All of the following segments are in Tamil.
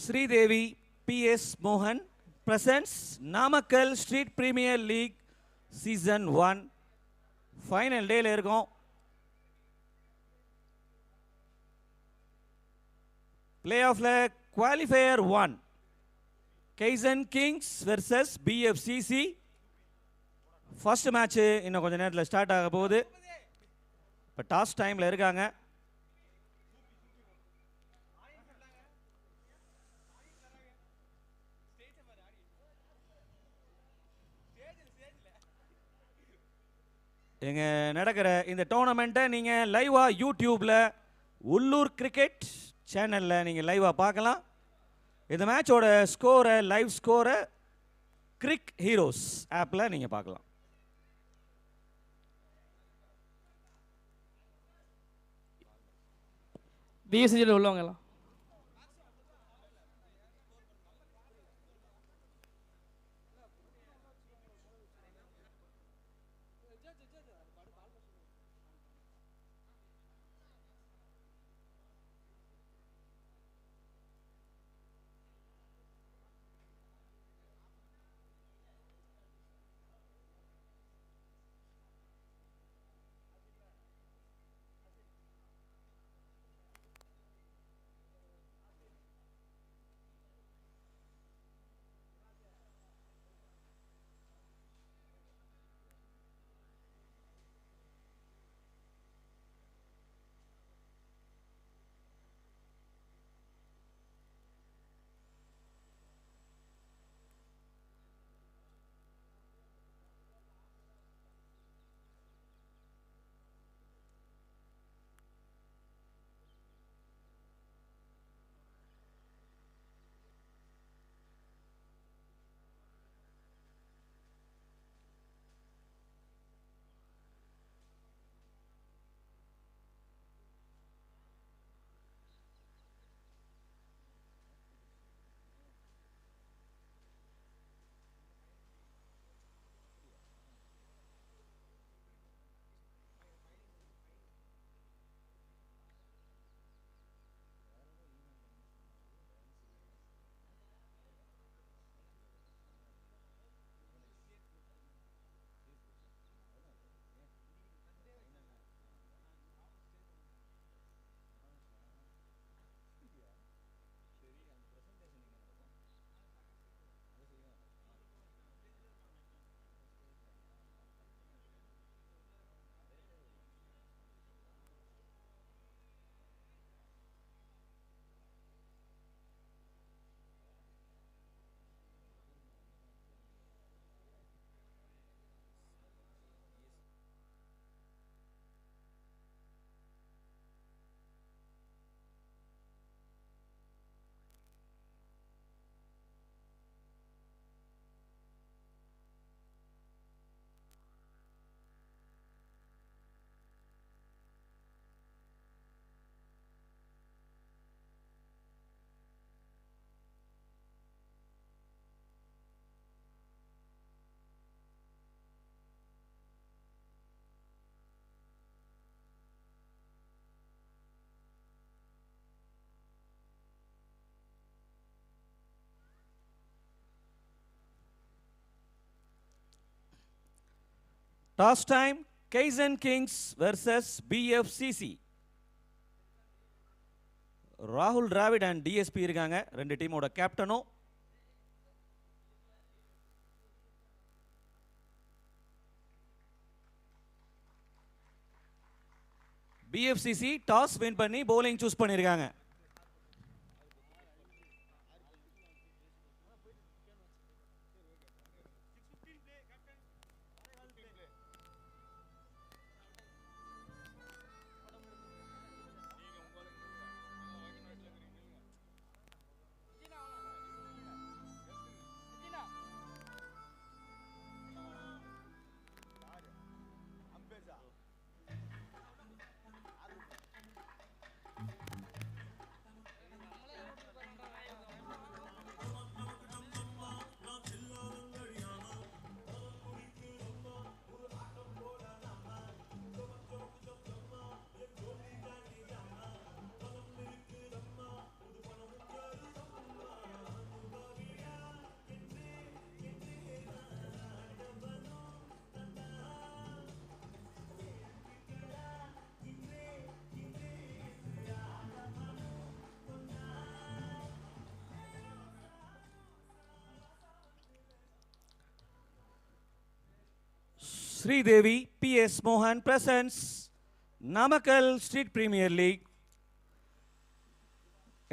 Sridevi P.S. Mohan presents Namakkal Street Premier League Season 1 Final Day la irukom. Playoff la Qualifier 1 Kaizen Kings versus BFCC. First match இன்னும் கொஞ்ச நேரத்தில் ஸ்டார்ட் ஆக போகுது. இப்போ டாஸ் டைமில் இருக்காங்க. இங்கே நடக்கிற இந்த டோர்னமெண்ட்டை நீங்கள் லைவாக யூடியூப்பில் உள்ளூர் கிரிக்கெட் சேனலில் நீங்கள் லைவாக பார்க்கலாம். இந்த மேட்சோட ஸ்கோரை லைவ் ஸ்கோரை கிரிக் ஹீரோஸ் ஆப்பில் நீங்கள் பார்க்கலாம். பிஎஸ்சியில் உள்ளவங்கலாம் Toss time, Kaizen Kings versus BFCC. ராகுல் டிராவிட் அண்ட் டிஎஸ்பி இருக்காங்க, ரெண்டு டீமோட கேப்டனும். BFCC டாஸ் வின் பண்ணி bowling சூஸ் பண்ணியிருக்காங்க. Sridevi P.S. Mohan presents Namakkal Street Premier League.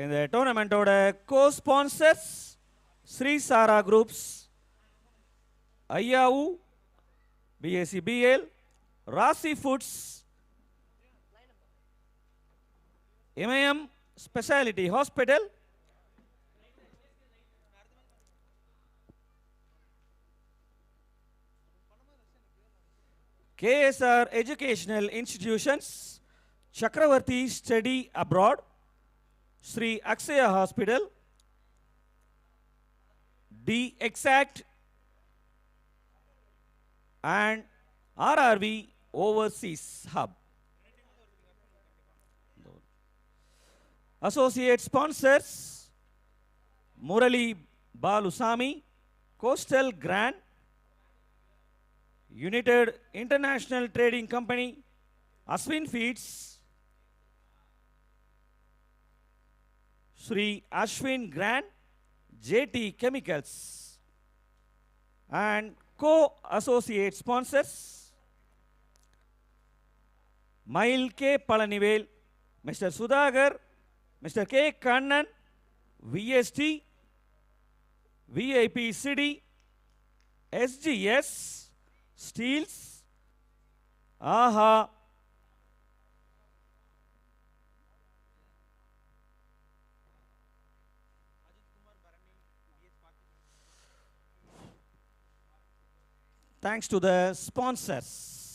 இந்த டோர்னமெண்ட்டோட co-sponsors Sri Sara Groups, Ayyavu BACBL, Rasi Foods, MIM Speciality Hospital, KSR Educational Institutions, Chakravarti Study Abroad, Sri Akshaya Hospital, D Exact and RRV Overseas Hub. Associate sponsors Murali Balusamy, Coastal Grand, United International Trading Company, Aswin Feeds, Sri Ashwin Grand, JT Chemicals, and co-associate sponsors Mail K. Palanivel, Mr. Sudhagar, Mr. K. Kannan, VST, VIP City, SGS, Steels, AHA, thanks to the sponsors.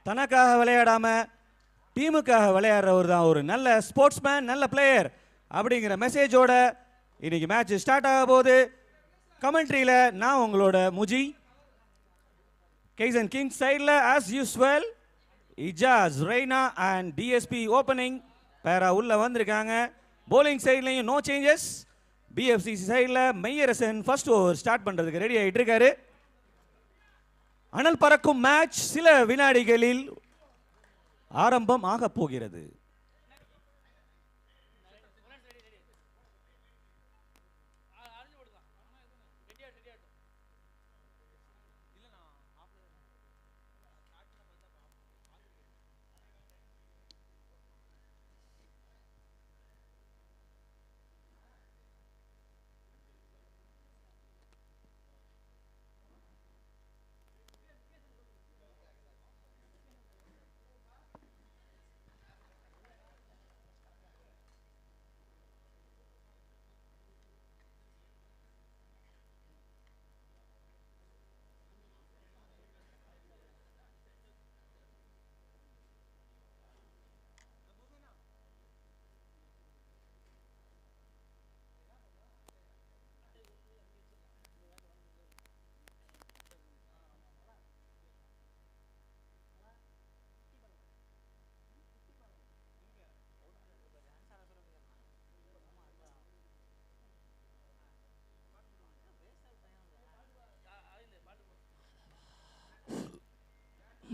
தனக்காக விளையாடாம டீமுக்காக விளையாடுறவர் தான் ஒரு நல்ல ஸ்போர்ட்ஸ்மேன், நல்ல பிளேயர் அப்படிங்கிற மெசேஜோட இன்னைக்கு மேட்ச் ஸ்டார்ட் ஆக போகுது. கமெண்ட்ரியில் நான் உங்களோட முஜி. கேசன் கிங் சைடில் as usual Ijaz, Raina and DSP opening பேரா உள்ள வந்திருக்காங்க. போலிங் சைட்லையும் நோ சேஞ்சஸ். பிஎஃப்சிசி சைடில் மெய்யரசன் ஃபர்ஸ்ட் ஓவர் ஸ்டார்ட் பண்ணுறதுக்கு ரெடி ஆகிட்டு இருக்காரு. அனல் பறக்கும் மேட்ச் சில வினாடிகளில் ஆரம்பம் ஆக போகிறது.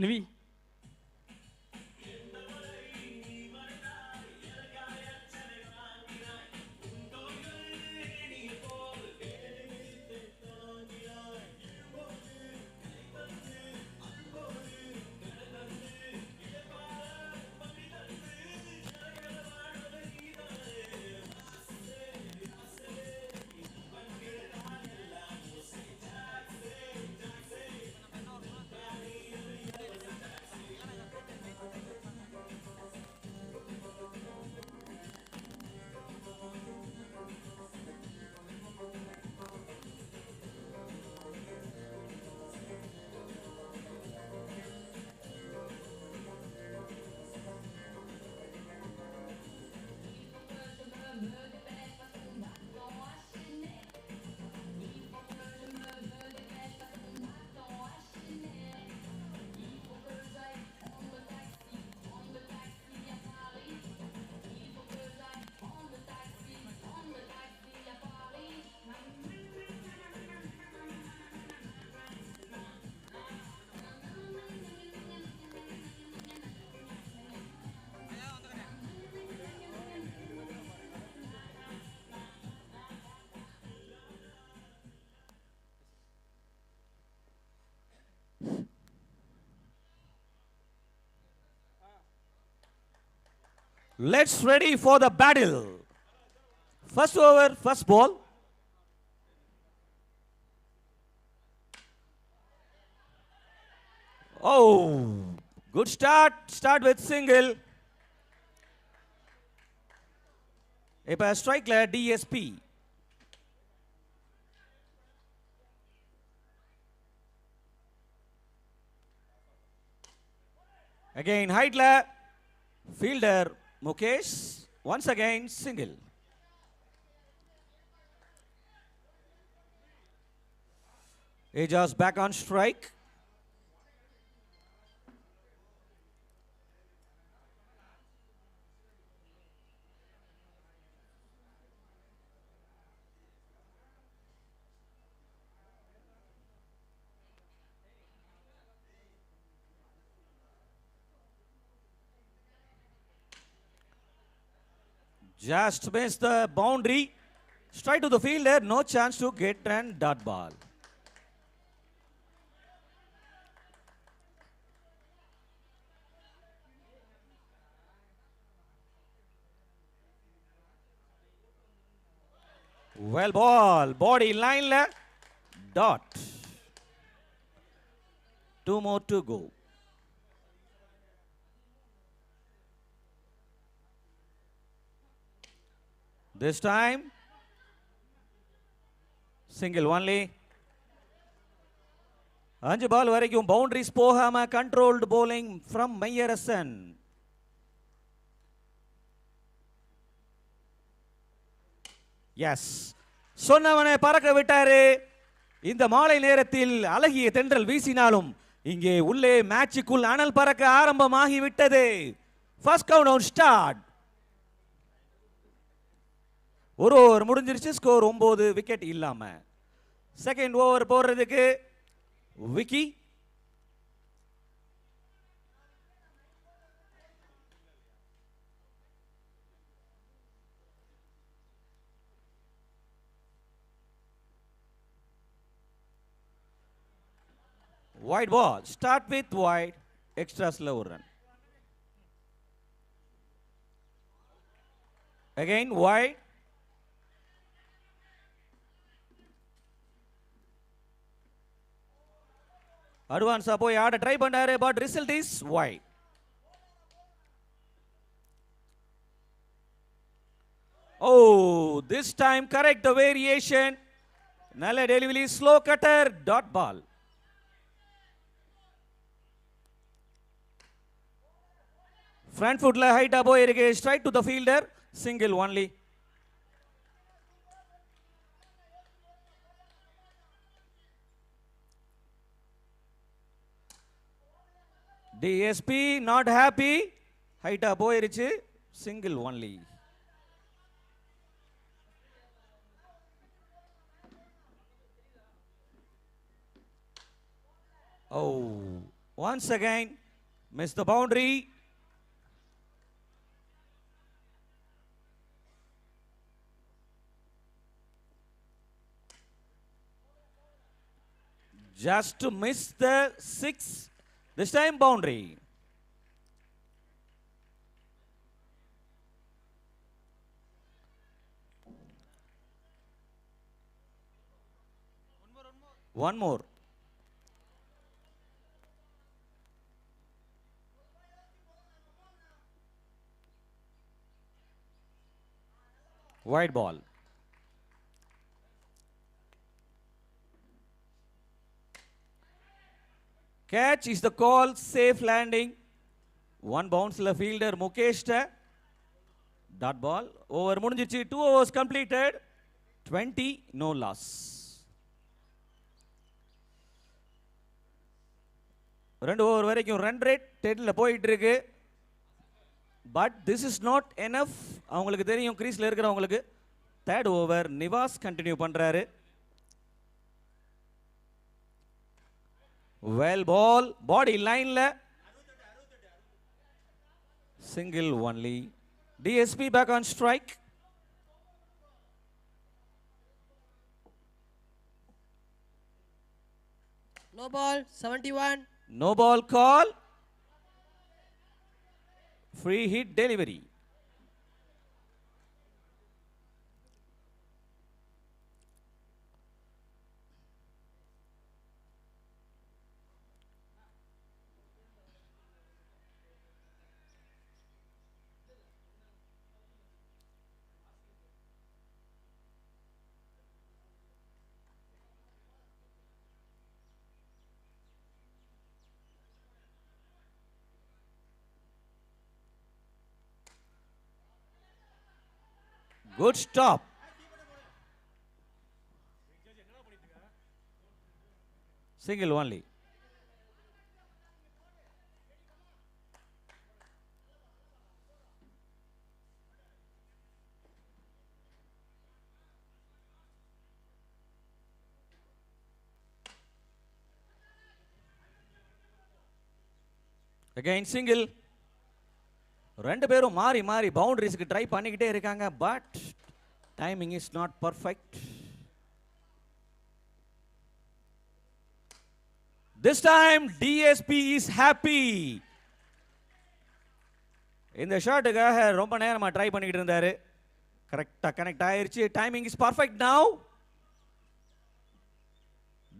Nivi Let's ready for the battle. First over, first ball. Oh, good start. Start with single. இப்ப ஸ்ட்ரைக்ல டிஎஸ்பி. Again heightல fielder Mukesh, once again single. Ajas back on strike. Just missed the boundary. Straight to the fielder, no chance to get an dot ball. Well ball, body line le, dot. 2 more to go. This time, single only. 5 பால் வரைக்கும் பவுண்டரிஸ் போகாம கண்ட்ரோல்டு bowling from மையரசன். எஸ், சொன்னவனை பறக்க விட்டாரு. இந்த மாலை நேரத்தில் அழகிய தென்றல் வீசினாலும் இங்கே உள்ளே மேட்சுக்குள் அனல் பறக்க ஆரம்பமாகி விட்டது. First countdown start. ஒரு ஓவர் முடிஞ்சிருச்சு. ஸ்கோர் 9 விக்கெட் இல்லாம. செகண்ட் ஓவர் போடுறதுக்கு Vicky. Wide ball. Start with wide. Extras la ஒரு run. Again wide. Advance போய் ஆட ட்ரை பண்ணாரு, but result is wide. Oh, this time correct the variation. நல்ல delivery, slow cutter, dot ball. Front foot la height போயிருக்கு, straight to the fielder, single only. DSP not happy, height போயிருச்சு, single only. Oh, once again missed the boundary. Just to miss the 6, this time boundary. One more. Wide ball. Catch is the call, safe landing. One bounce la fielder Mukesh. Dot ball. Over முடிஞ்சிச்சு. 2 overs completed. 20, no loss. ரெண்டு ஓவர் வரைக்கும் ரன் ரேட் 10ல போயிட்டு இருக்கு. But this is not enough. அவங்களுக்கு தெரியும் கிரீஸ்ல இருக்கிறவங்களுக்கு. தேர்ட் ஓவர் நிவாஸ் கண்டினியூ பண்றாரு. Well ball, body line la. Single only. DSP back on strike. No ball, 71. No ball call. Free hit delivery. Good stop. Single only. Again single. ரெண்டு பேரும் மாறி மாறி பவுண்டரிஸ்க்கு ட்ரை பண்ணிக்கிட்டே இருக்காங்க. But timing is not perfect. This time DSP is happy. இந்த ஷாட்டுக்காக ரொம்ப நேரமா ட்ரை பண்ணிக்கிட்டு இருந்தாரு. கரெக்டா கனெக்ட் ஆயிருச்சு. Timing is perfect now.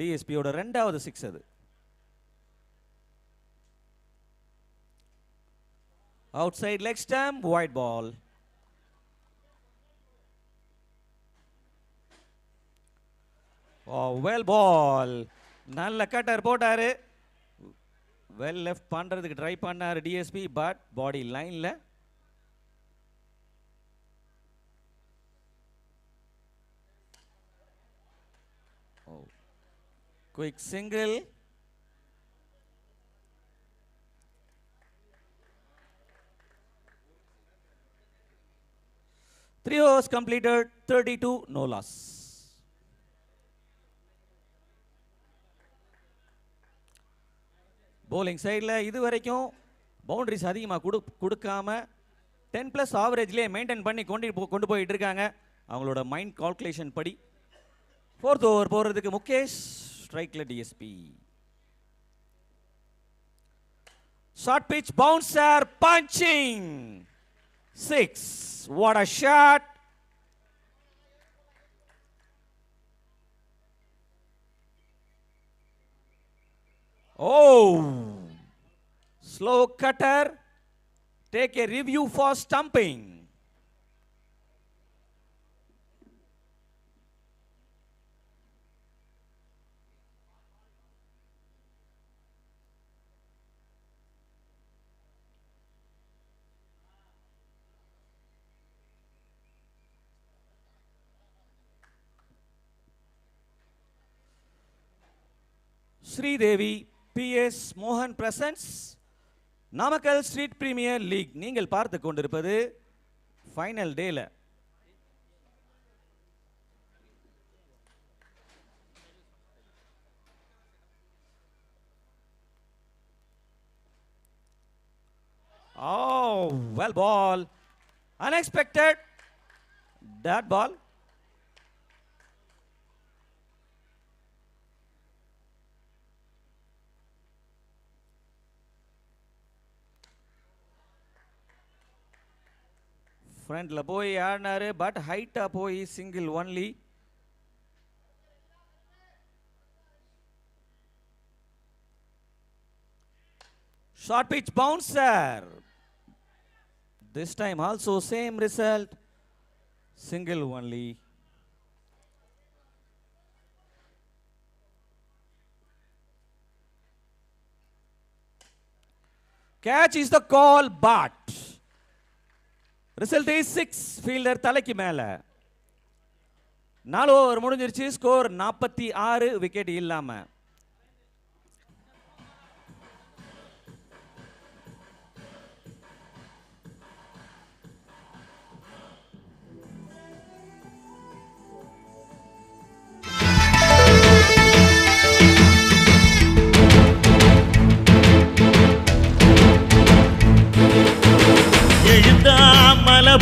டிஎஸ்பியோட ரெண்டாவது 6 அது. Outside leg stump, wide ball. Oh, well ball. நல்ல கட்டர் போட்டாரு. வெல் லெஃப்ட் பண்றதுக்கு ட்ரை பண்ணாரு டிஎஸ்பி, பட் பாடி லைன்ல. Quick single. Three overs completed, 32, no loss. bowling சைடில் இது வரைக்கும் பவுண்டரிஸ் அதிகமாக கொடுக்காம 10+ ஆவரேஜ்லேயே மெயின்டைன் பண்ணி கொண்டு போயிட்டு இருக்காங்க அவங்களோட மைண்ட் கால்குலேஷன் படி. 4th ஓவர் போகிறதுக்கு முகேஷ், ஸ்ட்ரைக்கில் DSP. Short pitch bouncer punching 6. What a shot! Oh, slow cutter. Take a review for stumping. Sridevi PS மோகன் presents Namakkal street premier league. நீங்கள் பார்த்து கொண்டிருப்பது ஃபைனல் டேல. Oh, well ball. Unexpected. That ball. ஃப்ரண்ட்ல போய் ஆடினாரு, பட் ஹைட்டா போய் single only. Short pitch bouncer. This time also same result, single only. Catch is the call, but result is 6. Fielder தலைக்கு மேல. 4 ஓவர் முடிஞ்சிருச்சு. ஸ்கோர் 46, விக்கெட் இல்லாம.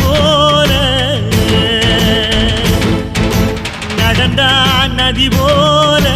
போல நடந்தா நதி போல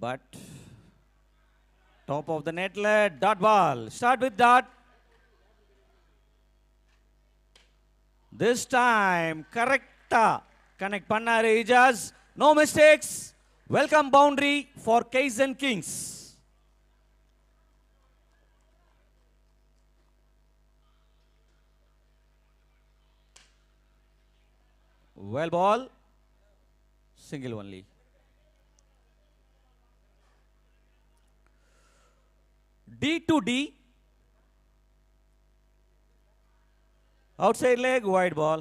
But top of the net, dot ball. Start with dot. This time correcta connect pannaru Ijaz. No mistakes. Welcome boundary for Kaizen Kings. Well ball. Single only. D to D. Outside leg, wide ball.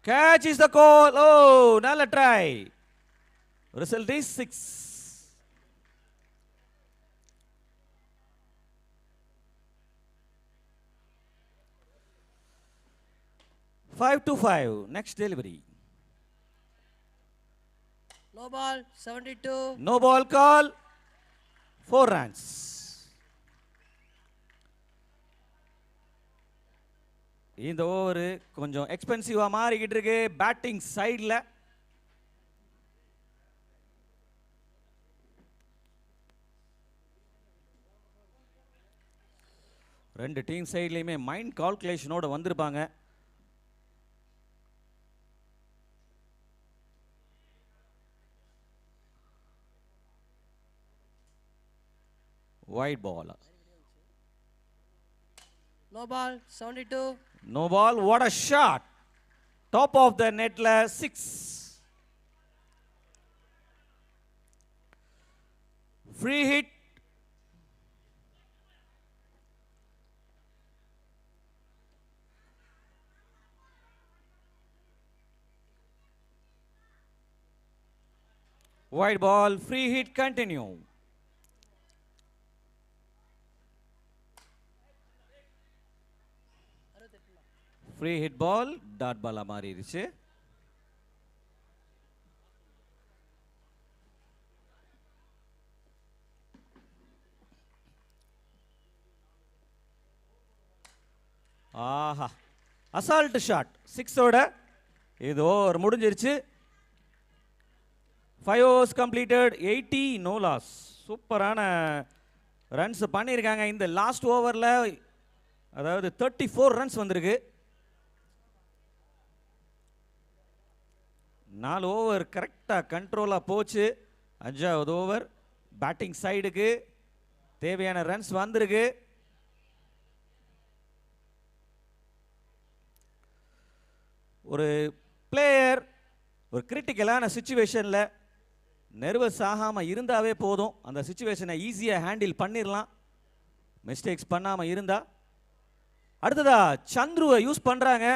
Catch is the call. Oh, நல்ல try. Result is 6. Five to 5. Next delivery. No ball, 72. No ball call. 4 runs. இந்த ஓவர் கொஞ்சம் எக்ஸ்பென்சிவா மாறிக்கிட்டு இருக்கு பேட்டிங் சைடில். ரெண்டு டீம் சைட்லையுமே மைண்ட் கால்குலேஷனோட வந்திருப்பாங்க. Wide ball. No ball, 72. No ball. What a shot. Top of the net la 6. Free hit. Wide ball. Free hit. Continue. Free hit ball dot பாலா மாறிடுச்சு. ஆஹா, அசால்ட் ஷாட் 6ஓட இது ஓவர் முடிஞ்சிருச்சு. 5 overs completed, 80 no loss. சூப்பரான ரன்ஸ் பண்ணியிருக்காங்க இந்த லாஸ்ட் ஓவரில். அதாவது 34 ரன்ஸ் வந்திருக்கு. 4 ஓவர் கரெக்டாக கண்ட்ரோலாக போச்சு. 5வது ஓவர் பேட்டிங் சைடுக்கு தேவையான ரன்ஸ் வந்திருக்கு. ஒரு பிளேயர் ஒரு கிரிட்டிக்கலான சுச்சுவேஷனில் நர்வஸ் ஆகாமல் இருந்தாவே போதும். அந்த சுச்சுவேஷனை ஈஸியாக ஹேண்டில் பண்ணிடலாம் மிஸ்டேக்ஸ் பண்ணாமல் இருந்தால். அடுத்ததா சந்துருவை யூஸ் பண்ணுறாங்க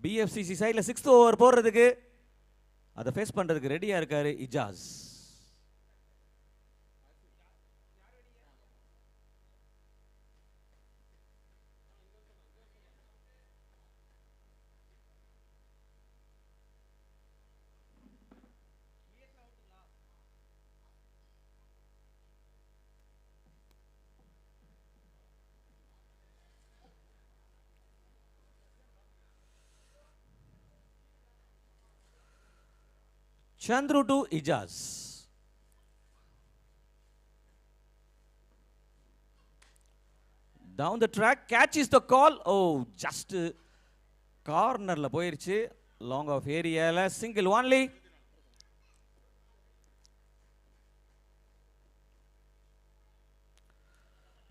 பிஎஃப்சிசி சைடில் 6th ஓவர் போடுறதுக்கு. அதை ஃபேஸ் பண்ணுறதுக்கு ரெடியாக இருக்காரு Ijaz. Chandru to Ijaz. Down the track, catches the call. Oh, just corner la போயிருச்சு. Long off area la single only.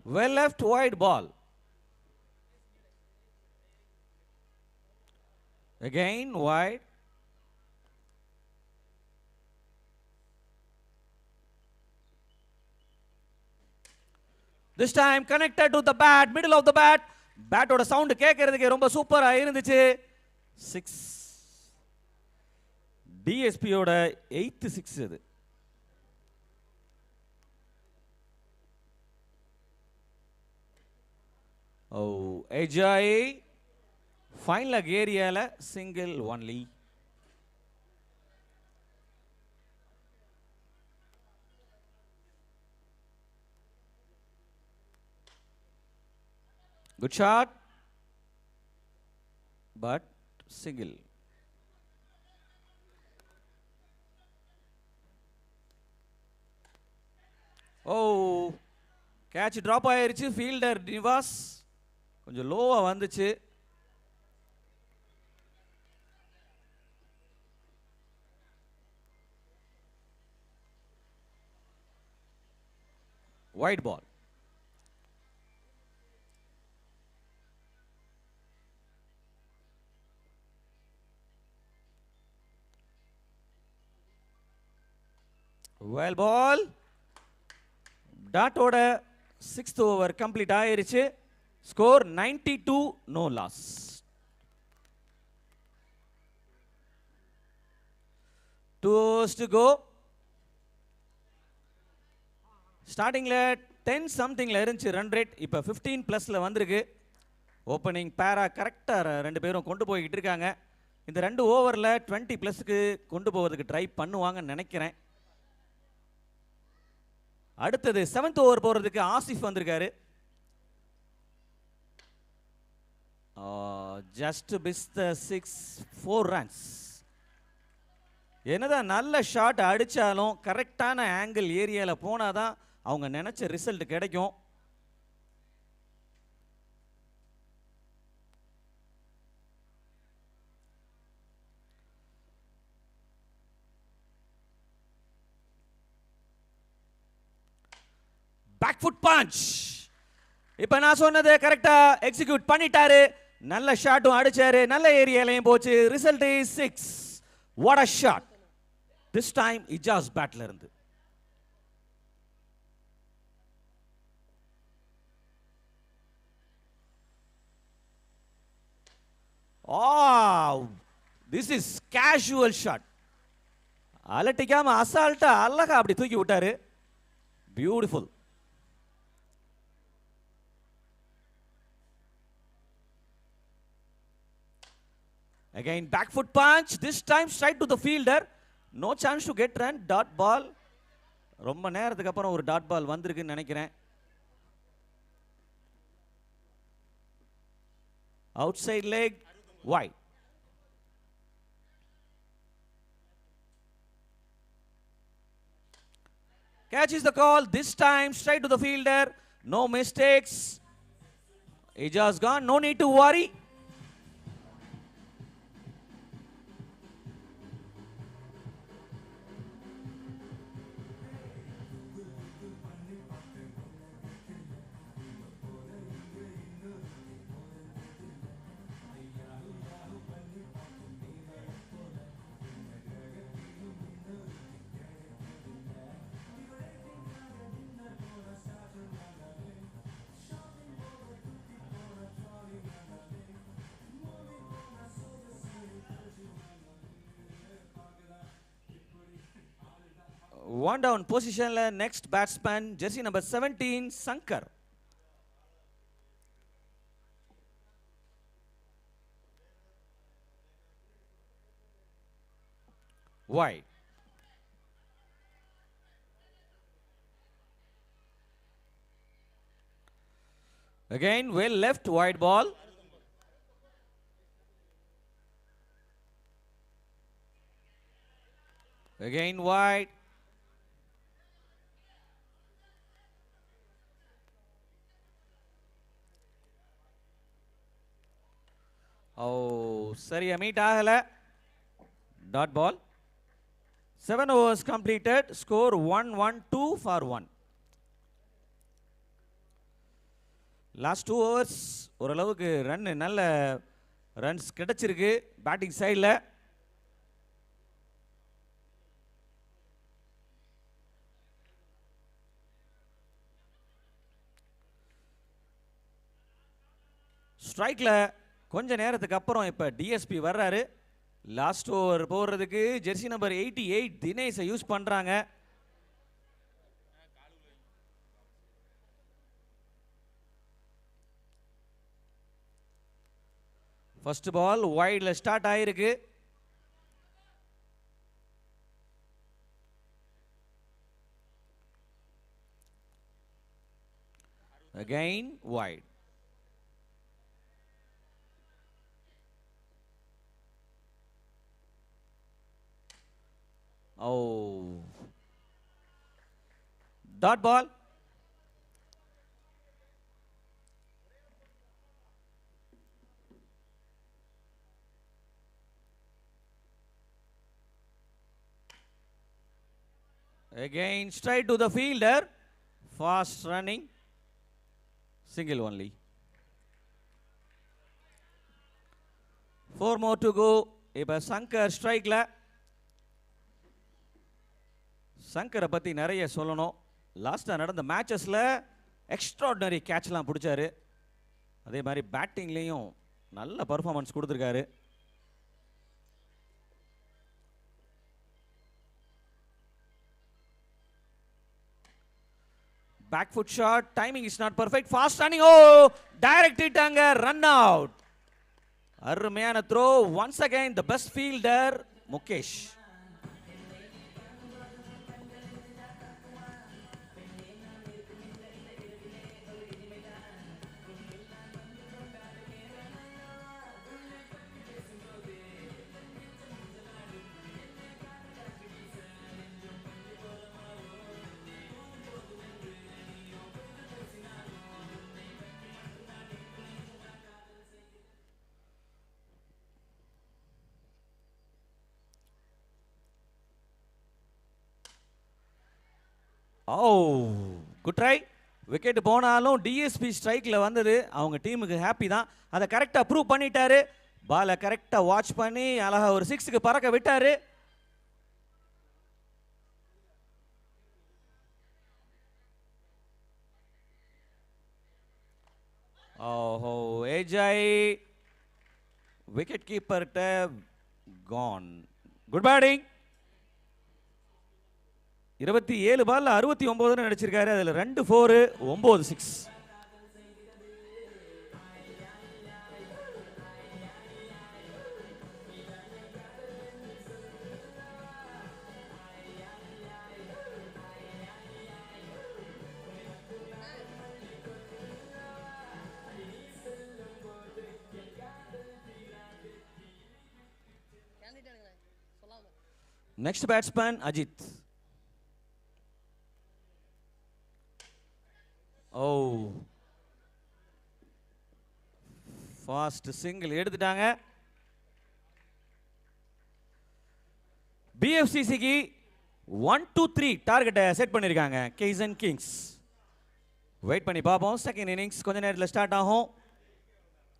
Well left, wide ball. Again wide. This time connected to the bat, middle of the bat. Bat oda sound கேட்கிறதுக்கு ரொம்ப சூப்பரா இருந்துச்சு. 6. DSP ஓட 8th 6 இது. Oh, Ajay fine leg ஏரியால single only. Good shot, but single. Oh, catch drop ஆயிருச்சு. Fielder நிவாஸ் கொஞ்சம் லோவா வந்துச்சு. Wide ball. Well ball. டாட்டோட 6th ஓவர் கம்ப்ளீட் ஆயிருச்சு. Score 92 no loss. 2 overs to go. ஸ்டார்டிங்கில் 10 சம்திங்கில் இருந்துச்சு ரன் ரேட், இப்போ 15 ப்ளஸில் வந்திருக்கு. ஓப்பனிங் பேரா கரெக்டாக ரெண்டு பேரும் கொண்டு போய்கிட்டு இருக்காங்க. இந்த 2 ஓவரில் 20 ப்ளஸுக்கு கொண்டு போவதுக்கு ட்ரை பண்ணுவாங்கன்னு நினைக்கிறேன். அடுத்தது 7th ஓவர் போகிறதுக்கு ஆசிஃப் வந்திருக்காரு. ஜஸ்ட் மிஸ் த 4 runs. என்னதான் நல்ல ஷாட் அடித்தாலும் கரெக்டான ஆங்கிள் ஏரியாவில் போனால் தான் அவங்க நினச்ச ரிசல்ட் கிடைக்கும். Back foot punch. இப்போ நான் சொன்னதை கரெக்டாக எக்ஸிக்யூட் பண்ணிட்டாரு. நல்ல ஷாட்டும் அடிச்சாரு, நல்ல ஏரியாலையும் போச்சு. Result is 6. What a shot. This time Ijaz பேட்ல இருந்து. This is casual shot. அலட்டிக்காம அசால்ட்டா அழகா அப்படி தூக்கி விட்டாரு. Beautiful. Again back foot punch, this time straight to the fielder. No chance to get run. Dot ball. ரொம்ப நேரத்துக்கு அப்புறம் ஒரு டாட் பால் வந்திருக்குன்னு நினைக்கிறேன். Outside leg wide. Catch is the call. This time straight to the fielder. No mistakes. Ijaz gone. No need to worry. One down position. Next batsman, jersey number 17, Sankar. Wide. Again, well left, wide ball. Again, wide. சரியா மீட் ஆகல. Dot ball. 7 overs completed. Score 1-1-2 for 1. Last 2 overs ஓரளவுக்கு நல்ல ரன்ஸ் கிடைச்சிருக்கு பேட்டிங் சைடில். ஸ்ட்ரைக்கில் கொஞ்ச நேரத்துக்கு அப்புறம் இப்போ டிஎஸ்பி வர்றாரு. லாஸ்ட் ஓவர் போடுறதுக்கு ஜெர்சி நம்பர் 88 தினேஷை யூஸ் பண்ணுறாங்க. ஃபர்ஸ்ட் பால் வைடில் ஸ்டார்ட் ஆயிருக்கு. Again wide. Dot ball. Again straight to the fielder. Fast running. Single only. 4 more to go. இப்போ சங்கர் ஸ்ட்ரைக்ல. சங்கரை பற்றி நிறைய சொல்லணும். லாஸ்ட்டாக நடந்த மேட்சஸில் எக்ஸ்ட்ராடினரி கேட்ச்லாம் பிடிச்சாரு. அதே மாதிரி பேட்டிங்லேயும் நல்ல பர்ஃபார்மன்ஸ் கொடுத்துருக்காரு. Back foot shot. Timing is not perfect. Fast running. Oh, direct hit அங்க run out. அருமையான throw. Once again the best fielder Mukesh. Good try. Wicket போனாலும் டிஎஸ்பி ஸ்ட்ரைக்ல வந்தது. அவங்க டீமுக்கு ஹாப்பி தான். அதை கரெக்டாக ப்ரூவ் பண்ணிட்டாரு. பாலை கரெக்டாக வாட்ச் பண்ணி அழகா ஒரு 6க்கு பறக்க விட்டாரு. ஓஹோ, ஏஜாய் விக்கெட் கீப்பர்கிட்ட கான். Good batting. 27 பால்ல 69 நடிச்சிருக்காரு. அதுல 2 4 9 6. Next batsman Ajit. Oh, fast single எடுத்துட்டாங்க. பிஎஃப்சிசிக்கு 1-2-3 டார்கெட்டை செட் பண்ணிருக்காங்க கேசன் கிங்ஸ். வெயிட் பண்ணி பார்ப்போம். செகண்ட் இன்னிங்ஸ் கொஞ்ச நேரத்தில் ஸ்டார்ட் ஆகும்.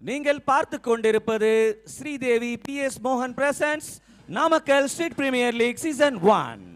நீங்கள் பார்த்து கொண்டிருப்பது ஸ்ரீதேவி பிஎஸ் மோகன் presents Namakkal state premier league season 1.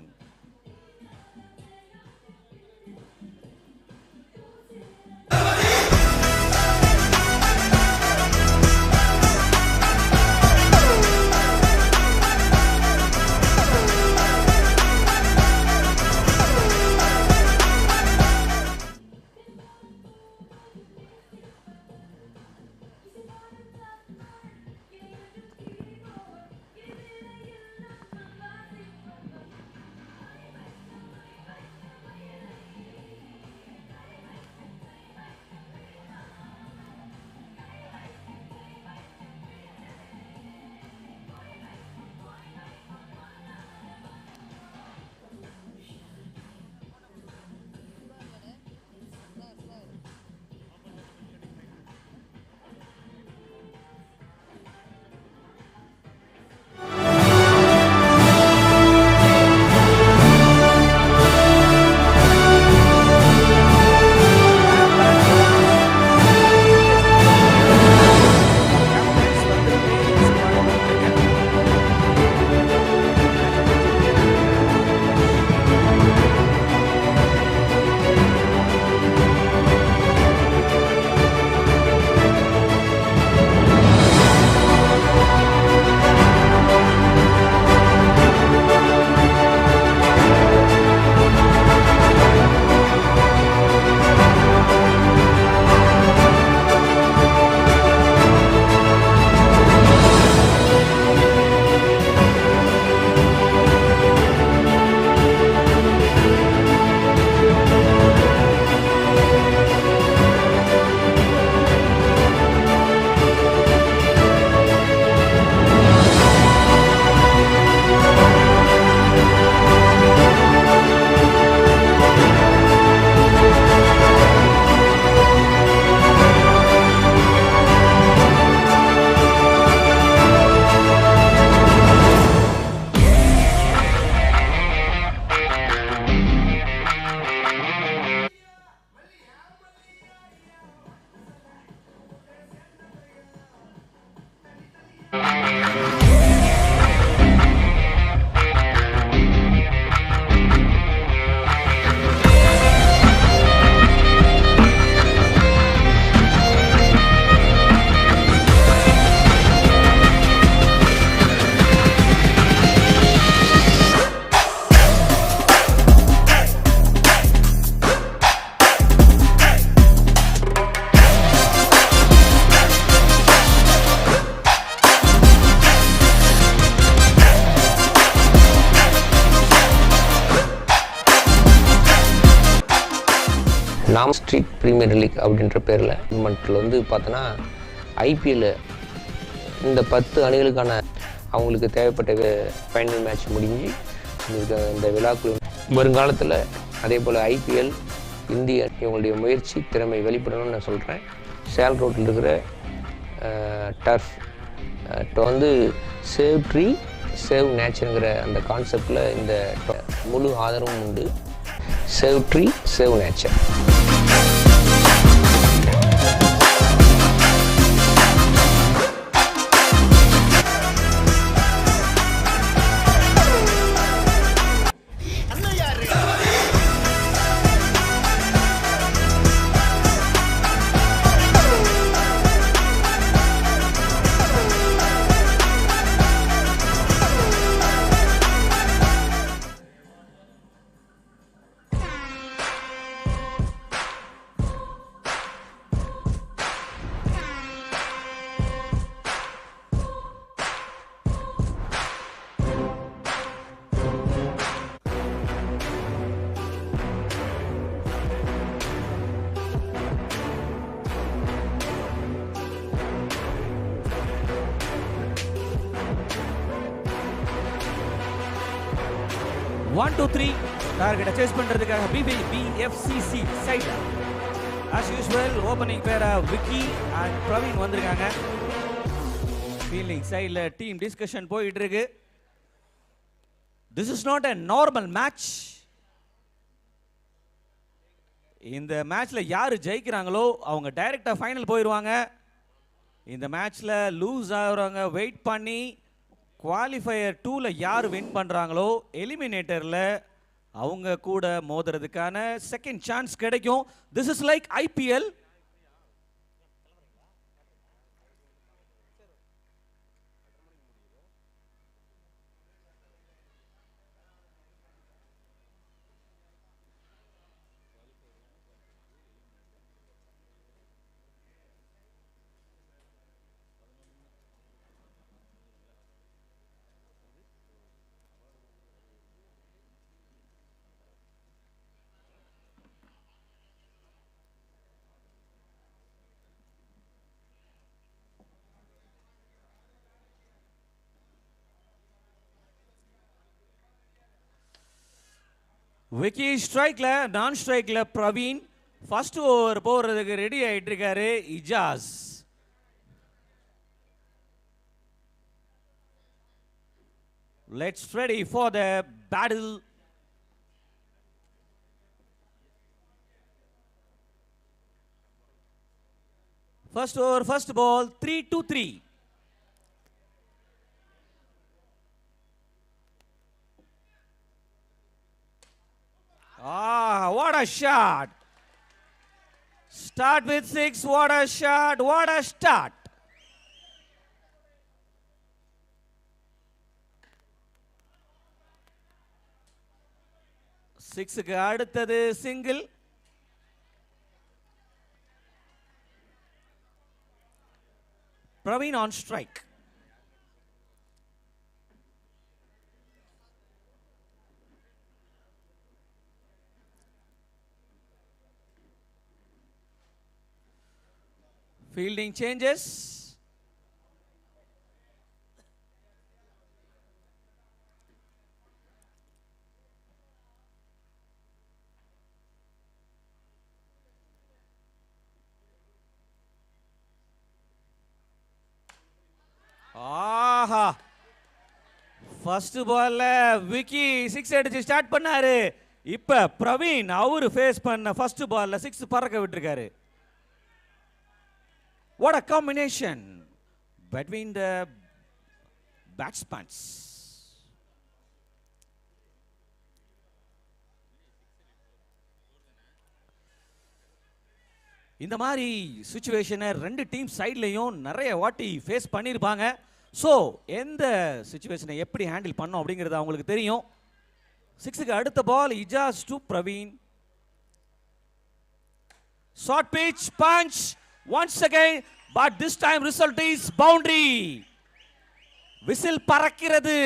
நாம் ஸ்ட்ரீட் பிரீமியர் லீக் அப்படின்ற பேரில் கவர்மெண்ட்டில் வந்து பார்த்தோன்னா ஐபிஎல் இந்த 10 அணிகளுக்கான அவங்களுக்கு தேவைப்பட்ட ஃபைனல் மேட்ச் முடிஞ்சு இந்த விழாக்குழு வருங்காலத்தில் அதே போல் ஐபிஎல் இந்திய இவங்களுடைய முயற்சி திறமை வெளிப்படணும்னு நான் சொல்கிறேன். சேல் ரோட்டில் இருக்கிற டர்ஃப் வந்து சேவ் ட்ரீ சேவ் நேச்சருங்கிற அந்த கான்செப்டில் இந்த முழு ஆதரவும் உண்டு. Save tree save nature. One, two, three. டார்கெட்டை சேஸ் பண்ணுறதுக்காக பிஎஃப்சிசி சைடில் ஆஸ் யூஸ்வல் ஓப்பனிங் பேரை விக்கி அண்ட் பிரவீன் வந்திருக்காங்க. ஃபீல்டிங் சைடில் டீம் டிஸ்கஷன் போயிட்டு இருக்கு. This is not a normal match. இந்த மேட்ச்சில் யார் ஜெயிக்கிறாங்களோ அவங்க டைரெக்டாக ஃபைனல் போயிடுவாங்க. இந்த மேட்ச்சில் லூஸ் ஆகுறவங்க வெயிட் பண்ணி குவாலிஃபயர் 2ல யார் வின் பண்ணுறாங்களோ எலிமினேட்டரில் அவங்க கூட மோதுறதுக்கான செகண்ட் சான்ஸ் கிடைக்கும். This is like IPL. Vicky ஸ்ட்ரைக்ல, நான் ஸ்ட்ரைக்ல பிரவீன். ஃபர்ஸ்ட் ஓவர் போறதுக்கு ரெடி ஆயிட்டு இருக்காரு Ijaz. Let's ready for the battle. First over first ball 3-3. What a shot! Start with 6. What a shot! What a start! சிக்ஸுக்கு அடுத்தது single. Praveen on strike. Fielding changes. ஆஹா, ஃபர்ஸ்ட் பால்ல விக்கி 6 அடிச்சு ஸ்டார்ட் பண்ணாரு. இப்ப பிரவீன் அவரு ஃபேஸ் பண்ண ஃபர்ஸ்ட் பால்ல 6 பறக்க விட்டுருக்காரு. What a combination between the batsmen. இந்த மாதிரி சிச்சுவேஷனை ரெண்டு டீம் சைட்லையும் நிறைய வாட்டி ஃபேஸ் பண்ணியிருப்பாங்க. ஸோ எந்த சிச்சுவேஷனை எப்படி ஹேண்டில் பண்ணோம் அப்படிங்கிறது அவங்களுக்கு தெரியும். 6க்கு அடுத்த ball Ijaz to Praveen. Short pitch punch once again, but this time result is boundary. Whistle பறக்கிறது.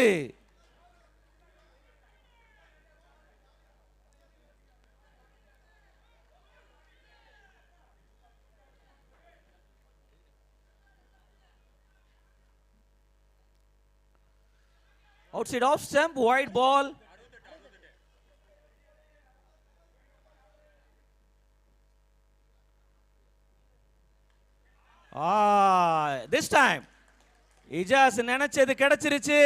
Outside off stump, wide ball. This time Ijaz நினைச்சது கிடைச்சிருச்சு.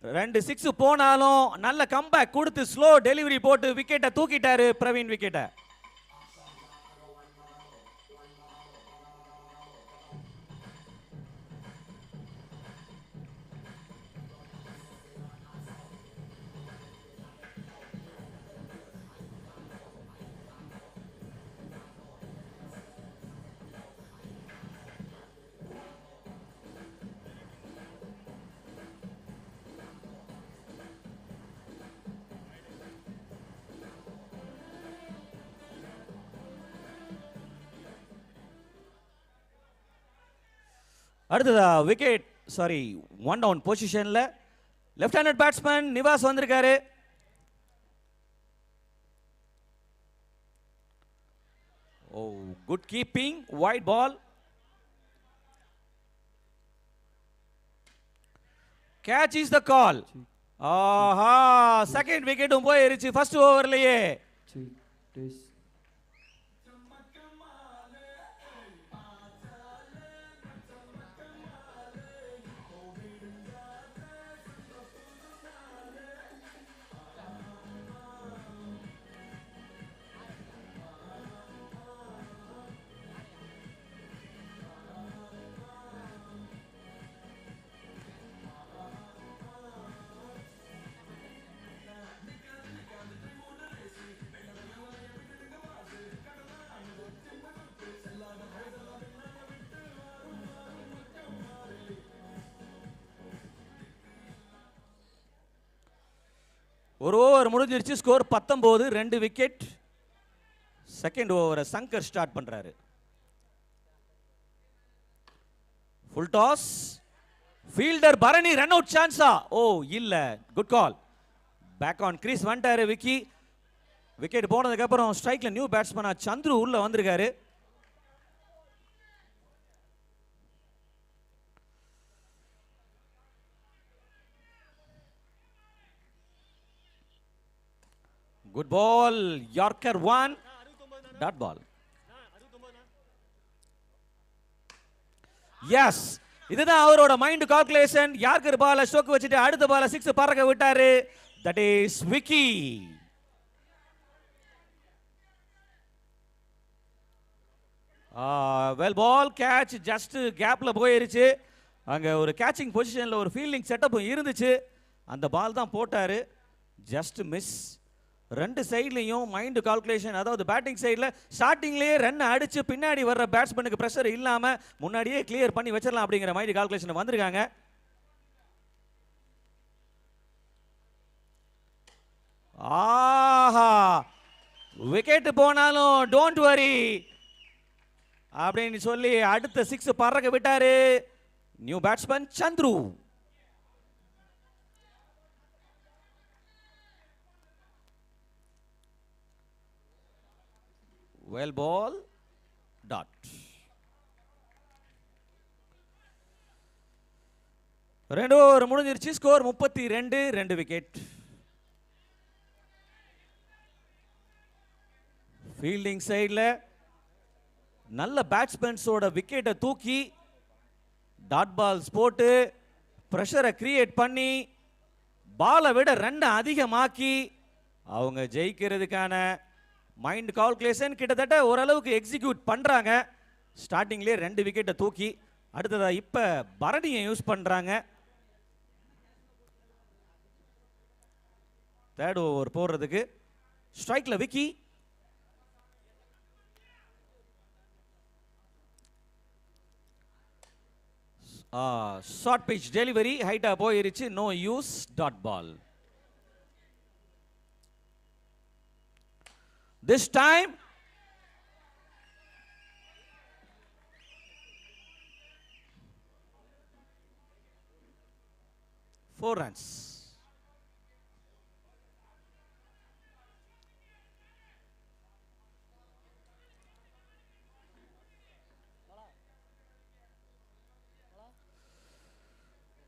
2 6 போனாலும் நல்ல கம்பேக் கொடுத்து ஸ்லோ டெலிவரி போட்டு விக்கெட்டை தூக்கிட்டாரு பிரவீன் விக்கெட்டை. அடுத்ததா விக்கெட் சாரி 1 டவுன் பொசிஷன்ல லெஃப்ட் ஹேண்டட் பேட்ஸ்மேன் நிவாஸ் வந்திருக்காரு. Oh good keeping, wide ball. Catch is the call. ஆஹா, செகண்ட் விக்கெட்டும் போயிருச்சு ஃபர்ஸ்ட் ஓவர்லயே. ஒரு ஓவர் முடிஞ்சிருச்சு, ஸ்கோர் 19, 2 விக்கெட். செகண்ட் ஓவரை சங்கர் ஸ்டார்ட் பண்றாரு. Full toss, fielder Bharani run out சான்ஸா? ஓ இல்ல, good call. Back on crease வந்துட்டாரு விக்கி. விக்கெட் போனதுக்கு அப்புறம் ஸ்ட்ரைக்ல நியூ பேட்ஸ்மேனா சந்துரு உள்ள வந்திருக்காரு. Good ball, Yorker 1, dot ball. Yes, இதுதான் அவரோட மைண்ட் கால்குலேஷன். யார்கர் பால ஸ்ட்ரோக் வச்சிட்டு அடுத்த பால 6 பறக்க விட்டாரு. That is Vicky. Well ball, catch just கேப்ல போயிருச்சு. அங்க ஒரு கேட்சிங் பொசிஷன்ல ஒரு ஃபீல்டிங் செட்டப்பும் இருந்துச்சு. அந்த பால் தான் போட்டாரு. Just miss. ரெண்டு சைட்லையும் மைண்ட் கால்குலேஷன், அதாவது பேட்டிங் சைடில் ஸ்டார்டிங்லேயே ரன் அடித்து பின்னாடி வர்ற பேட்ஸ்மேனுக்கு ப்ரெஷர் இல்லாமல் முன்னாடியே கிளியர் பண்ணி வச்சிடலாம் அப்படிங்கிற மைண்ட் கால்குலேஷன் வந்திருக்காங்க. ஆஹா, விக்கெட் போனாலும் டோன்ட் வரி அப்படின்னு சொல்லி அடுத்த 6 பறக்க விட்டாரு new batsman Chandru. Well ball, dot. ரெண்டு ஓவர் முடிஞ்சிருச்சு, ஸ்கோர் 32, 2 விக்கெட். ஃபீல்டிங் சைடில் நல்ல பேட்ஸ்மேன்ஸோட விக்கெட்டை தூக்கி டாட் பால்ஸ் போட்டு ப்ரெஷரை கிரியேட் பண்ணி பாலை விட ரன்னை அதிகமாக்கி அவங்க ஜெயிக்கிறதுக்கான மைண்ட் கால்குலேஷன் கிட்டத்தட்ட ஓரளவுக்கு எக்ஸிக்யூட் பண்ணுறாங்க. ஸ்டார்டிங்லேயே 2 விக்கெட்டை தூக்கி அடுத்ததாக இப்போ பரணியை யூஸ் பண்ணுறாங்க. தேர்ட் ஓவர் போடுறதுக்கு ஸ்ட்ரைக்கில் விக்கி. ஷார்ட் பிச் டெலிவரி ஹைட்டாக போயிருச்சு, no use, dot ball. This time, four runs.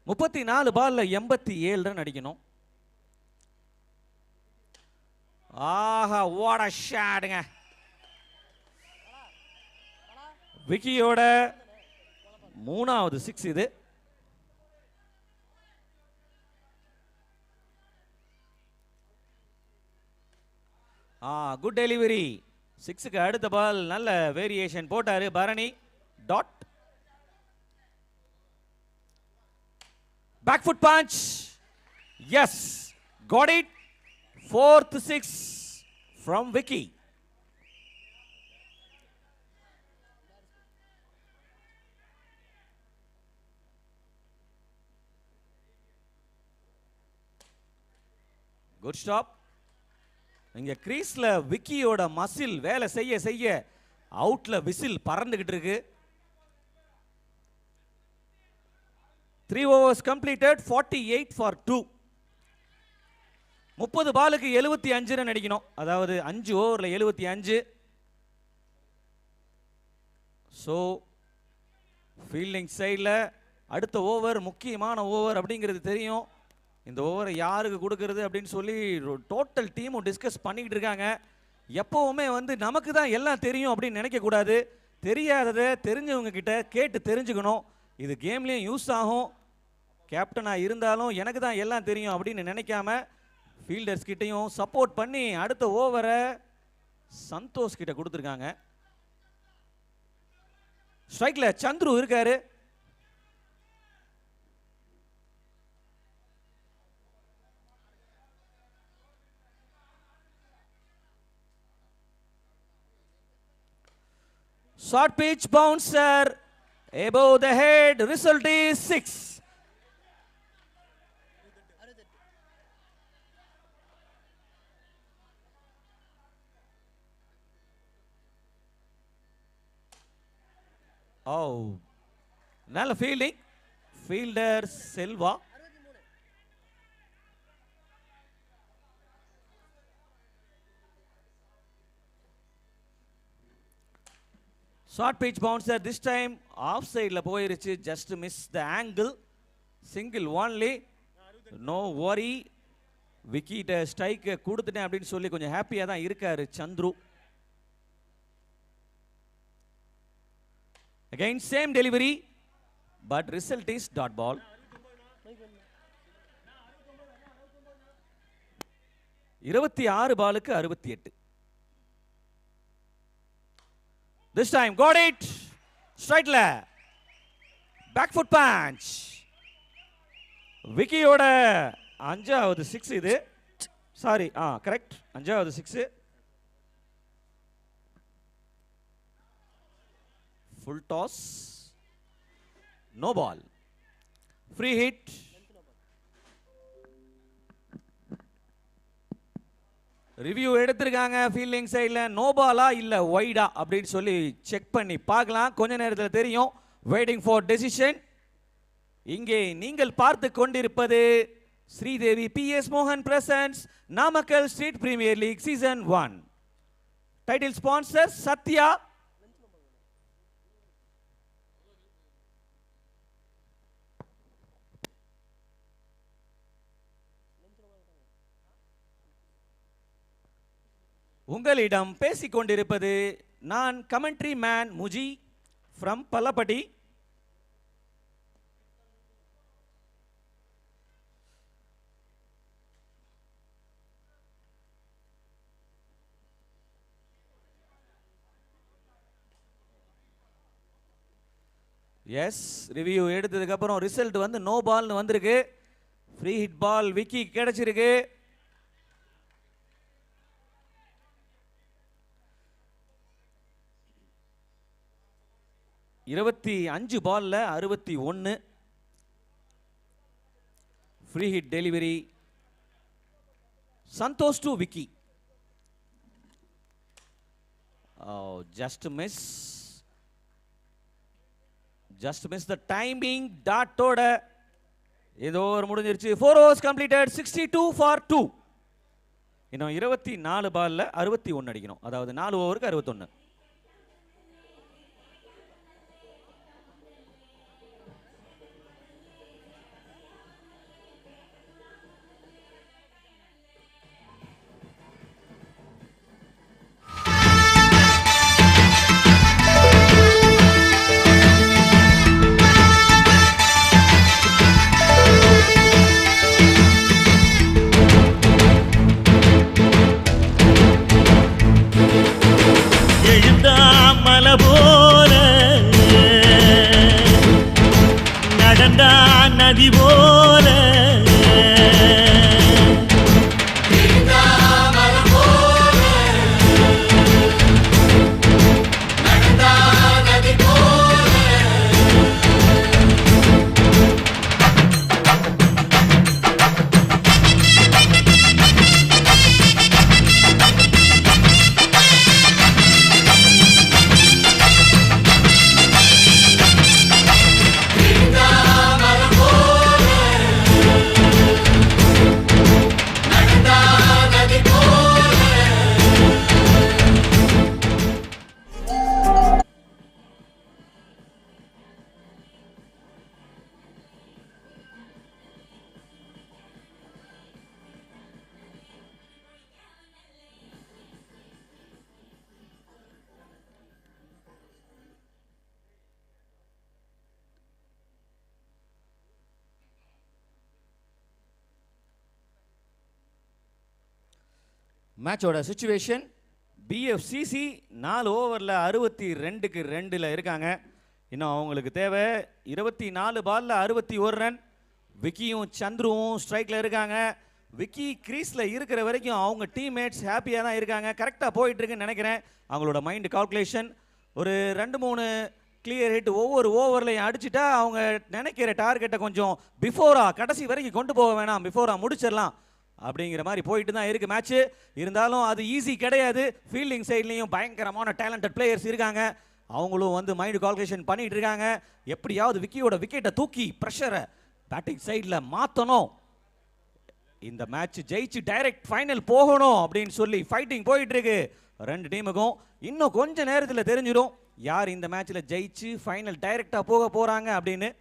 34 பால்ல 87 ரன் அடிக்கணும். ஆஹா, வாட் அ ஷாட்ங்க. விக்கியோட 3வது 6 இது. Good delivery. 6க்கு அடுத்த பால் நல்ல வேரியேஷன் போட்டாரு Bharani. Dot. Back foot punch. Yes, got it. 4th 6 from Vicky. Good stop. இங்க கிரீஸ்ல விக்கியோட மசில் வேலை செய்ய செய்ய அவுட்ல விசில் பறந்துகிட்டு இருக்கு. 3 overs completed, 48 for 2. 30 பாலுக்கு 75 ரன் அடிக்கணும். அதாவது 5 ஓவர்ல 75. ஸோ ஃபீல்டிங் சைடில் அடுத்த ஓவர் முக்கியமான ஓவர் அப்படிங்கிறது தெரியும். இந்த ஓவரை யாருக்கு கொடுக்கறது அப்படின்னு சொல்லி டோட்டல் டீமும் டிஸ்கஸ் பண்ணிக்கிட்டு இருக்காங்க. எப்போவுமே நமக்கு தான் எல்லாம் தெரியும் அப்படின்னு நினைக்கக்கூடாது. தெரியாததை தெரிஞ்சவங்க கிட்ட கேட்டு தெரிஞ்சுக்கணும். இது கேம்லேயும் யூஸ் ஆகும். கேப்டனாக இருந்தாலும் எனக்கு தான் எல்லாம் தெரியும் அப்படின்னு நினைக்காம ஃபீல்டர்ஸ் கிட்டையும் சப்போர்ட் பண்ணி அடுத்த ஓவரை சந்தோஷ் கிட்ட கொடுத்துருக்காங்க. ஸ்ட்ரைக்ல சந்துரு இருக்காரு. Short pitch bouncer above the head. Result is 6. Oh, நல்ல ஃபீல்டிங். Fielder Selva. Short pitch bouncer. This time off சைடில் போயிருச்சு. Just miss the angle. Single only. No worry. விக்கிட்ட ஸ்ட்ரைக்கை கொடுத்துட்டேன் அப்படின்னு சொல்லி கொஞ்சம் ஹாப்பியாக தான் இருக்காரு Chandru. Again same delivery, but result is dot ball. 26 பாலுக்கு 68. This time got it. Straight leg. Back foot punch. விக்கியோட 5வது 6 இது. Sorry, correct. 5வது 6. Full toss. No ball. Free hit. Review எடுத்திருக்காங்க ஃபீல்டிங் சைடில். நோ பாலா இல்லை வைடா அப்படின்னு சொல்லி செக் பண்ணி பார்க்கலாம். கொஞ்ச நேரத்தில் தெரியும். Waiting for decision. இங்கே நீங்கள் பார்த்து கொண்டிருப்பது ஸ்ரீதேவி PS மோகன் presents Namakkal street premier league season 1. Title sponsor Sathya. உங்களிடம் பேசிக் கொண்டிருப்பது நான் commentary man Muji from Pallapatti. Yes, review எடுத்ததுக்கு அப்புறம் ரிசல்ட் நோ பால்னு வந்திருக்கு. ஃப்ரீ ஹிட் பால் விக்கி கிடைச்சிருக்கு. இருபத்தி 5 பால்ல 61. Free hit delivery. Santhosh to Vicky. Just miss. The timing டாட்டோட ஏதோ ஒரு முடிஞ்சிருச்சு. 4 overs completed, 62 for 2. இன்னும் 24 பால்ல 61 அடிக்கணும். அதாவது 4 ஓவருக்கு 61. மேட்சோட சுச்சுவேஷன் பிஎஃப்சிசி 4 ஓவரில் 62க்கு 2 இருக்காங்க. இன்னும் அவங்களுக்கு தேவை 24 பாலில் 61 ரன். விக்கியும் சந்துருவும் ஸ்ட்ரைக்கில் இருக்காங்க. விக்கி கிரீஸில் இருக்கிற வரைக்கும் அவங்க டீம்மேட்ஸ் ஹாப்பியாக தான் இருக்காங்க. கரெக்டாக போயிட்டுருக்குன்னு நினைக்கிறேன். அவங்களோட மைண்டு கால்குலேஷன் ஒரு 2-3 கிளியர் ஹிட் ஒவ்வொரு ஓவர்லையும் அடிச்சுட்டா அவங்க நினைக்கிற டார்கெட்டை கொஞ்சம் பிஃபோராக கடைசி வரைக்கும் கொண்டு போக வேணாம், பிஃபோராக முடிச்சிடலாம் அப்படிங்கிற மாதிரி போயிட்டு தான் இருக்குது மேட்ச்சு. இருந்தாலும் அது ஈஸி கிடையாது. ஃபீல்டிங் சைட்லேயும் பயங்கரமான டேலண்டட் பிளேயர்ஸ் இருக்காங்க. அவங்களும் வந்து மைண்டு கால்குலேஷன் பண்ணிகிட்டு இருக்காங்க. எப்படியாவது விக்கியோட விக்கெட்டை தூக்கி ப்ரெஷரை பேட்டிங் சைடில் மாற்றணும், இந்த மேட்ச் ஜெயிச்சு டைரக்ட் ஃபைனல் போகணும் அப்படின்னு சொல்லி ஃபைட்டிங் போயிட்டு இருக்கு 2 டீமுக்கும். இன்னும் கொஞ்ச நேரத்தில் தெரிஞ்சிடும் யார் இந்த மேட்ச்சில் ஜெயிச்சு ஃபைனல் டைரக்டாக போக போகிறாங்க அப்படின்னு.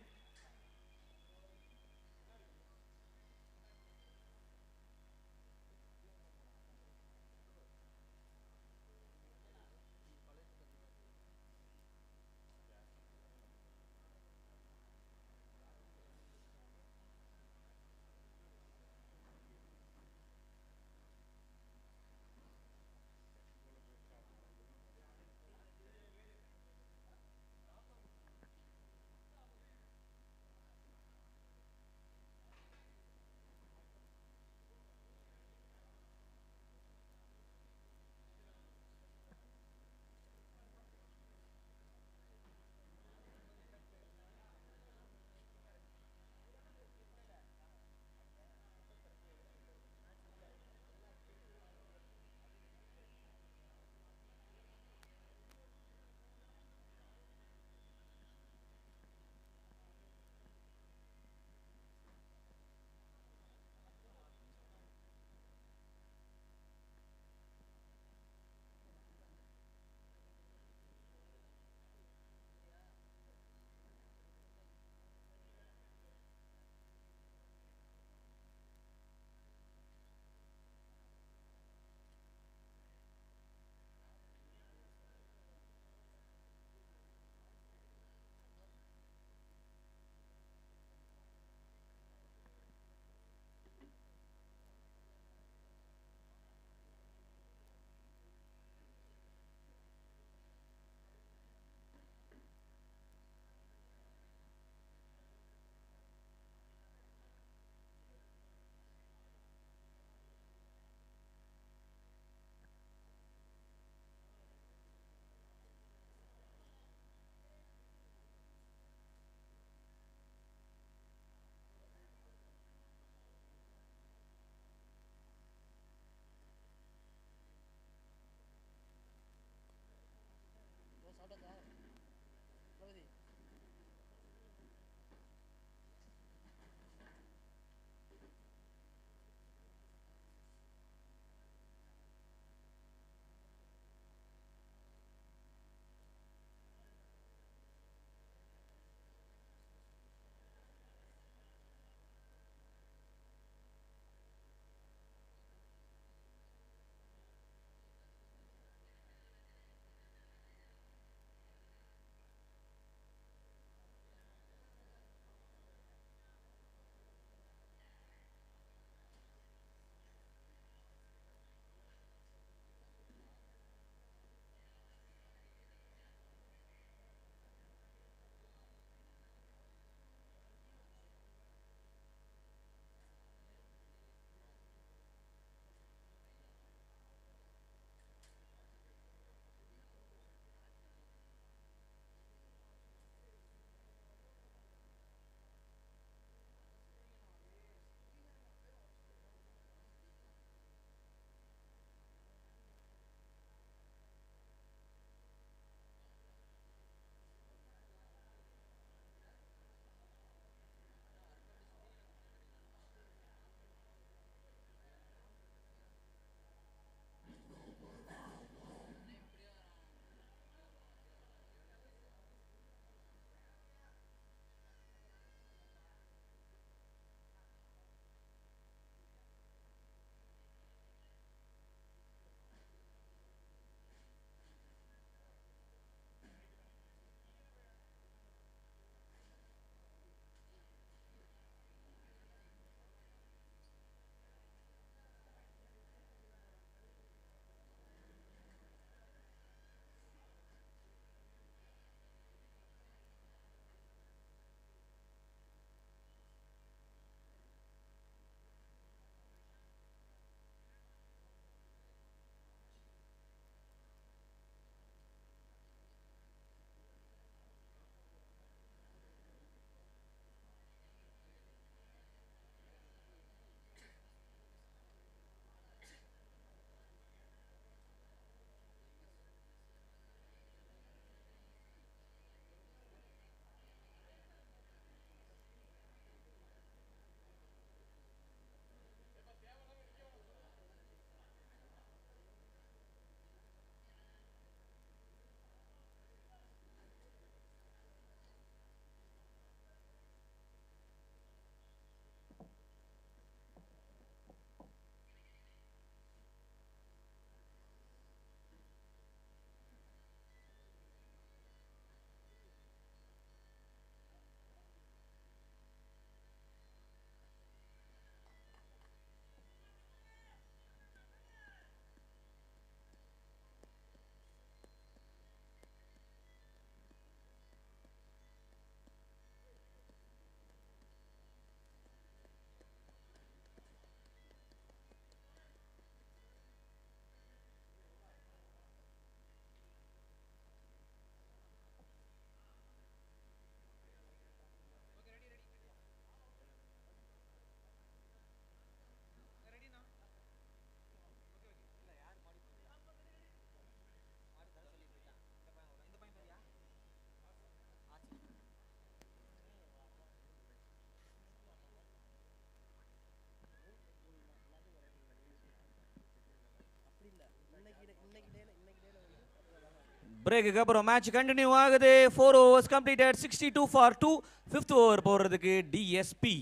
பிரேக்குக்கு அப்புறம் மேட்ச் கண்டினியூ ஆகுது. 4 overs completed, 62 for 2. 5th over போடுறதுக்கு டிஎஸ்பி.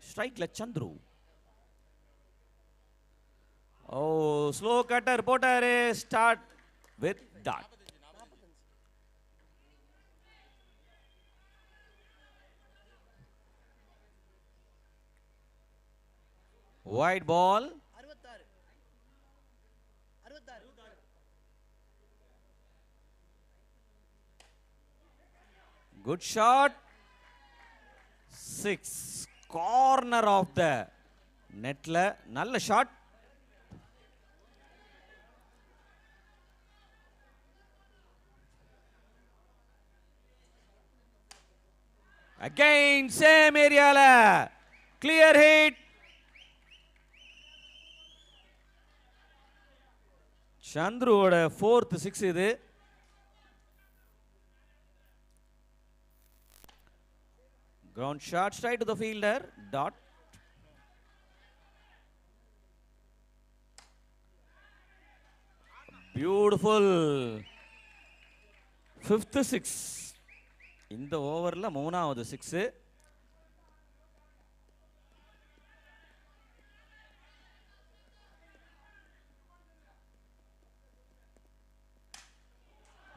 ஸ்ட்ரைக்ல சந்துரு. ஓ ஸ்லோ கட்டர் போட்டாரு. Start with dot. Wide ball. 66 Good shot. 6. Corner of the netல நல்ல ஷாட். Again same ஏரியால clear hit. சந்துருவோட 4th 6 இது. Ground shot straight to the fielder. Dot. Beautiful. 5th 6. இந்த ஓவர்ல 3வது 6.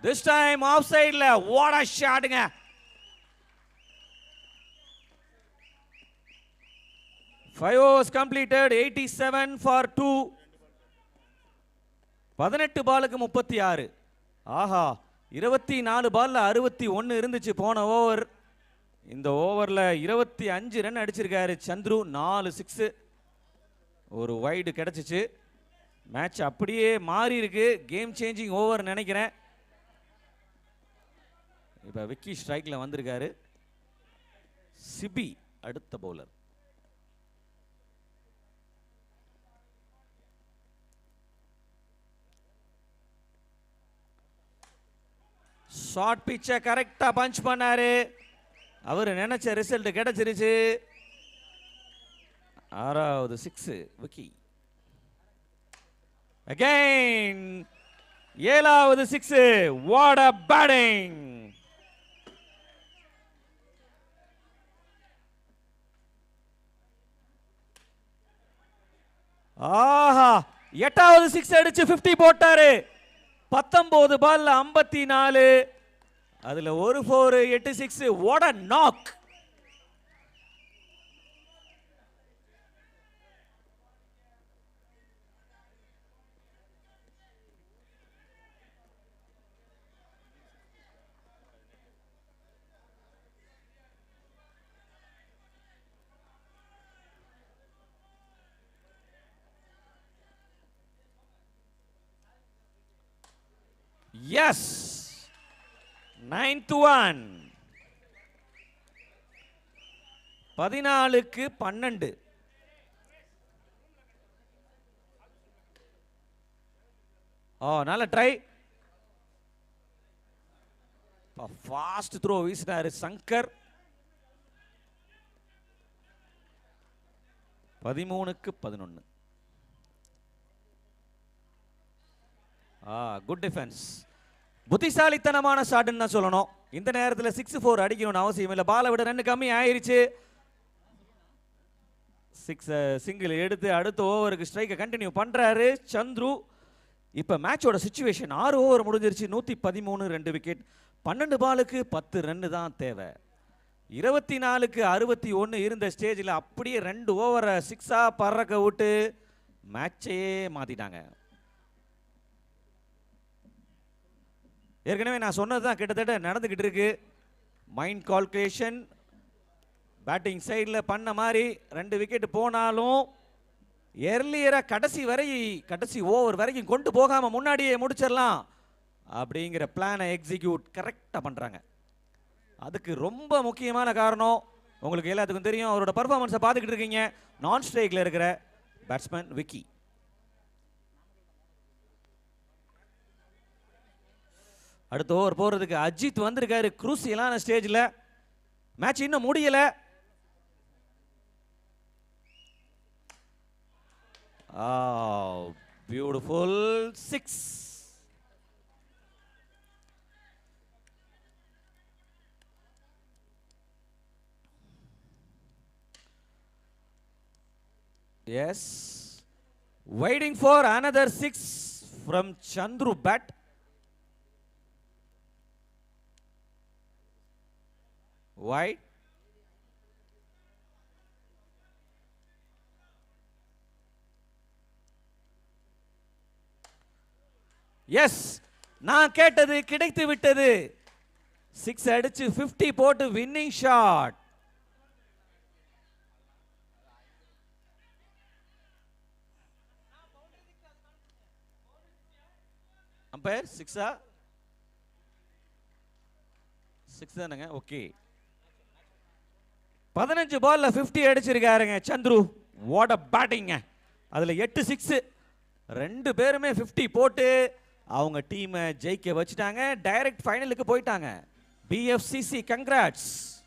This time offside la. What a shot nga. Five overs completed, 87 for 2. 18 பாலுக்கு 36. ஆஹா 24 பால்ல 61 இருந்துச்சு போன ஓவர். இந்த ஓவர்ல 25 ரன் அடிச்சிருக்காரு சந்துரு. 4 6. ஒரு வைடு கிடைச்சிச்சு. மேட்ச் அப்படியே மாறி இருக்கு. கேம் சேஞ்சிங் ஓவர் நினைக்கிறேன். இப்போ விக்கி ஸ்ட்ரைக்ல வந்திருக்காரு. சிபி அடுத்த பவுலர். ஷார்ட் பிச்சை கரெக்டா பஞ்ச் பண்ணாரு. அவர் நினைச்ச ரிசல்ட் கிடைச்சிருச்சு. 6வது 6 விக்கி. அகைன் 7வது 6. What a batting. ஆஹா 8வது 6 அடிச்சு 50 போட்டாரு. 19 பால்ல 54. அதுல ஒரு 4 8 6. What a knock. Yes. 9th one. 14க்கு 12. நல்ல ட்ரை. ஃபாஸ்ட் த்ரோ வீசினாரு சங்கர். 13க்கு 11. Good defence. புத்திசாலித்தனமான ஷாட்னு தான் சொல்லணும். இந்த நேரத்தில் 6-4 அடிக்கணும்னு அவசியம் இல்லை. பாலை விட 2 கம்மி ஆயிருச்சு. 6 சிங்கிள் எடுத்து அடுத்த ஓவருக்கு ஸ்ட்ரைக்கை கண்டினியூ பண்றாரு சந்துரு. இப்போ மேட்சோட சிச்சுவேஷன் 6 ஓவர் முடிஞ்சிருச்சு. 113 2 விக்கெட். 12 பாலுக்கு 10 ரன்னு தான் தேவை. 24க்கு 61 இருந்த ஸ்டேஜில் அப்படியே 2 ஓவரை 6-ஆ பறக்க விட்டு மேட்சையே மாத்திட்டாங்க. ஏற்கனவே நான் சொன்னது தான் கிட்டத்தட்ட நடந்துக்கிட்டு இருக்கு. மைண்ட் கால்குலேஷன் பேட்டிங் சைடில் பண்ண மாதிரி 2 விக்கெட் போனாலும் எர்லியராக கடைசி ஓவர் வரைக்கும் கொண்டு போகாமல் முன்னாடியே முடிச்சிடலாம் அப்படிங்கிற பிளானை எக்ஸிக்யூட் கரெக்டாக பண்ணுறாங்க. அதுக்கு ரொம்ப முக்கியமான காரணம் உங்களுக்கு எல்லாத்துக்கும் தெரியும். அவரோட பர்ஃபார்மன்ஸை பார்த்துக்கிட்டு இருக்கீங்க. நான் ஸ்ட்ரைக்கில் இருக்கிற பேட்ஸ்மேன் விக்கி. அடுத்த ஓவர் போறதுக்கு அஜித் வந்திருக்காரு. குரூசியலான ஸ்டேஜில். மேட்ச் இன்னும் முடியல. Beautiful 6. Yes, waiting for another 6 from Chandru bat. Wide. எஸ், நான் கேட்டது கிடைத்து விட்டது. 6 அடிச்சு 50 போட்டு வின்னிங் ஷாட். அம்பயர் 6ஆ? 6 தானங்க? ஓகே. 15 பால்ல 50 அடிச்சிருக்காருங்க சந்துரு. What a batting. அதுல 8 6. ரெண்டு பேருமே 50 போட்டு அவங்க டீமை ஜெயிக்க வச்சுட்டாங்க. டைரக்ட் ஃபைனலுக்கு போயிட்டாங்க. BFCC congrats.